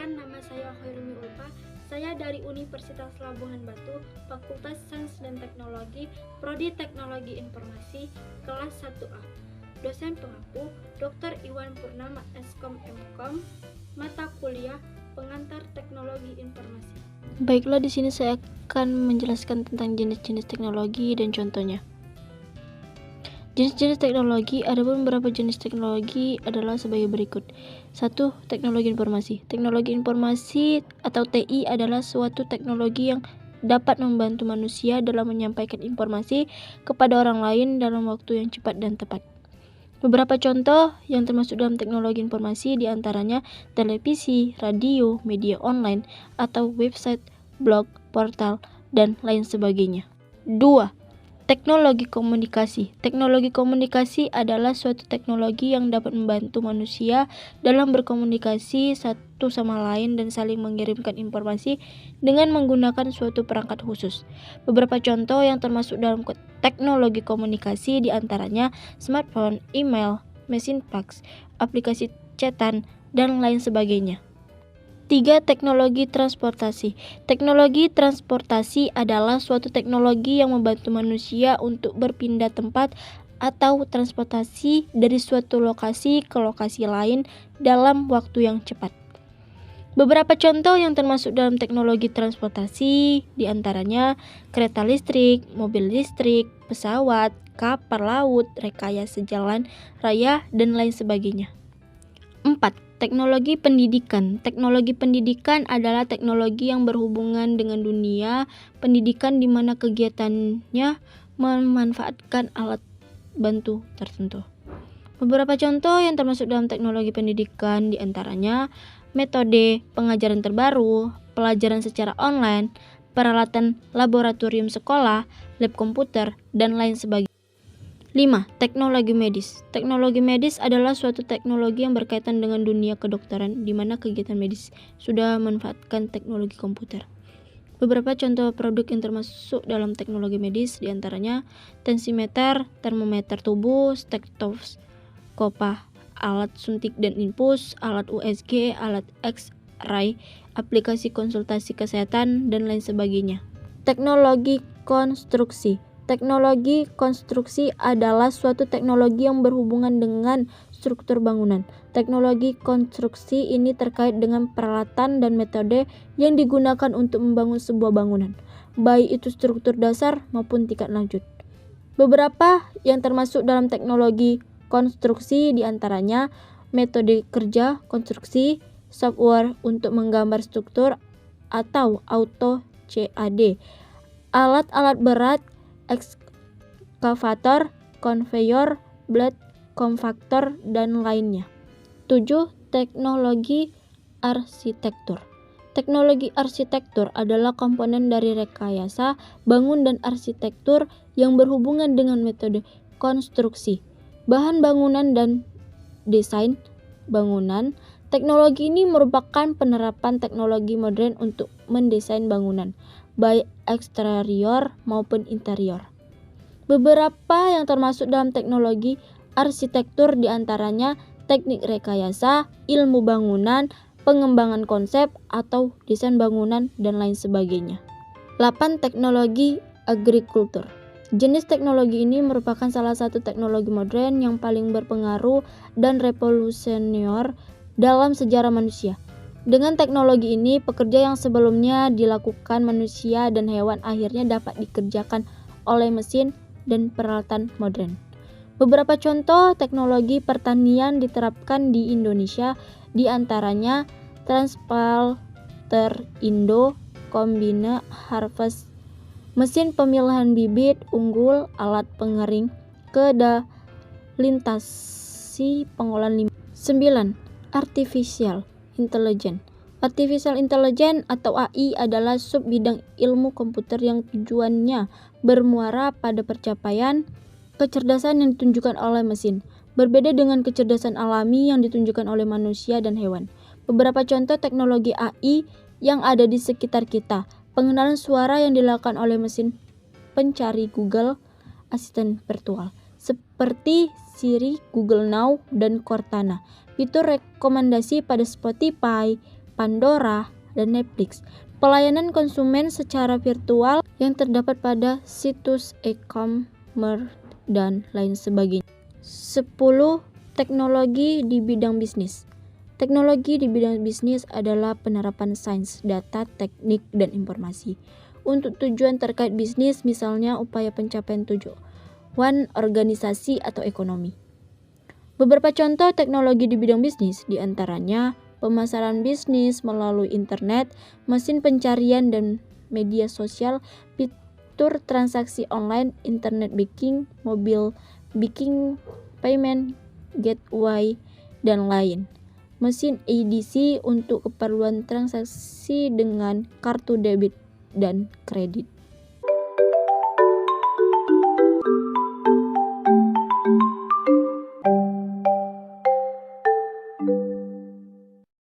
Perkenalkan, nama saya Khairumi Ulfa. Saya dari Universitas Labuhan Batu, Fakultas Sains dan Teknologi, Prodi Teknologi Informasi, kelas 1A. Dosen pengampu, Dr. Iwan Purnama, Eskom Mkom, mata kuliah Pengantar Teknologi Informasi. Baiklah, di sini saya akan menjelaskan tentang jenis-jenis teknologi dan contohnya. Jenis-jenis teknologi, ada beberapa jenis teknologi adalah sebagai berikut. 1. Teknologi informasi. Teknologi informasi atau TI adalah suatu teknologi yang dapat membantu manusia dalam menyampaikan informasi kepada orang lain dalam waktu yang cepat dan tepat. Beberapa contoh yang termasuk dalam teknologi informasi diantaranya televisi, radio, media online, atau website, blog, portal, dan lain sebagainya. 2. Teknologi komunikasi. Teknologi komunikasi adalah suatu teknologi yang dapat membantu manusia dalam berkomunikasi satu sama lain dan saling mengirimkan informasi dengan menggunakan suatu perangkat khusus. Beberapa contoh yang termasuk dalam teknologi komunikasi diantaranya smartphone, email, mesin fax, aplikasi chatan, dan lain sebagainya. 3. Teknologi transportasi. Teknologi transportasi adalah suatu teknologi yang membantu manusia untuk berpindah tempat atau transportasi dari suatu lokasi ke lokasi lain dalam waktu yang cepat. Beberapa contoh yang termasuk dalam teknologi transportasi diantaranya kereta listrik, mobil listrik, pesawat, kapal laut, rekayasa jalan raya, dan lain sebagainya. 4. Teknologi pendidikan. Teknologi pendidikan adalah teknologi yang berhubungan dengan dunia pendidikan di mana kegiatannya memanfaatkan alat bantu tertentu. Beberapa contoh yang termasuk dalam teknologi pendidikan diantaranya metode pengajaran terbaru, pelajaran secara online, peralatan laboratorium sekolah, lab komputer, dan lain sebagainya. 5. Teknologi medis. Teknologi medis adalah suatu teknologi yang berkaitan dengan dunia kedokteran di mana kegiatan medis sudah memanfaatkan teknologi komputer. Beberapa contoh produk yang termasuk dalam teknologi medis diantaranya tensimeter, termometer tubuh, stetoskop, alat suntik dan infus, alat USG, alat X-ray, aplikasi konsultasi kesehatan, dan lain sebagainya. Teknologi konstruksi. Teknologi konstruksi adalah suatu teknologi yang berhubungan dengan struktur bangunan. Teknologi konstruksi ini terkait dengan peralatan dan metode yang digunakan untuk membangun sebuah bangunan, baik itu struktur dasar maupun tingkat lanjut. Beberapa yang termasuk dalam teknologi konstruksi diantaranya metode kerja konstruksi, software untuk menggambar struktur atau AutoCAD, alat-alat berat, ekskavator, konveyor, blade, kompaktor, dan lainnya. 7. Teknologi arsitektur. Teknologi arsitektur adalah komponen dari rekayasa bangun dan arsitektur yang berhubungan dengan metode konstruksi, bahan bangunan, dan desain bangunan. Teknologi ini merupakan penerapan teknologi modern untuk mendesain bangunan, baik eksterior maupun interior. Beberapa yang termasuk dalam teknologi arsitektur diantaranya teknik rekayasa, ilmu bangunan, pengembangan konsep atau desain bangunan, dan lain sebagainya. 8. Teknologi agrikultur. Jenis teknologi ini merupakan salah satu teknologi modern yang paling berpengaruh dan revolusioner dalam sejarah manusia. Dengan teknologi ini, pekerja yang sebelumnya dilakukan manusia dan hewan akhirnya dapat dikerjakan oleh mesin dan peralatan modern. Beberapa contoh teknologi pertanian diterapkan di Indonesia, diantaranya transplanter Indo, kombine harvest, mesin pemilihan bibit unggul, alat pengering, lintasi pengolahan limbah. 9. Artificial Intelligence. Artificial Intelligence atau AI adalah sub bidang ilmu komputer yang tujuannya bermuara pada pencapaian kecerdasan yang ditunjukkan oleh mesin, berbeda dengan kecerdasan alami yang ditunjukkan oleh manusia dan hewan. Beberapa contoh teknologi AI yang ada di sekitar kita: pengenalan suara yang dilakukan oleh mesin pencari Google, asisten virtual seperti Siri, Google Now, dan Cortana, fitur rekomendasi pada Spotify, Pandora, dan Netflix. Pelayanan konsumen secara virtual yang terdapat pada situs e-commerce dan lain sebagainya. 10. Teknologi di bidang bisnis. Teknologi di bidang bisnis adalah penerapan sains, data, teknik, dan informasi untuk tujuan terkait bisnis, misalnya upaya pencapaian tujuan organisasi atau ekonomi. Beberapa contoh teknologi di bidang bisnis diantaranya pemasaran bisnis melalui internet, mesin pencarian dan media sosial, fitur transaksi online, internet banking, mobile banking, payment, gateway, dan lain. Mesin EDC untuk keperluan transaksi dengan kartu debit dan kredit.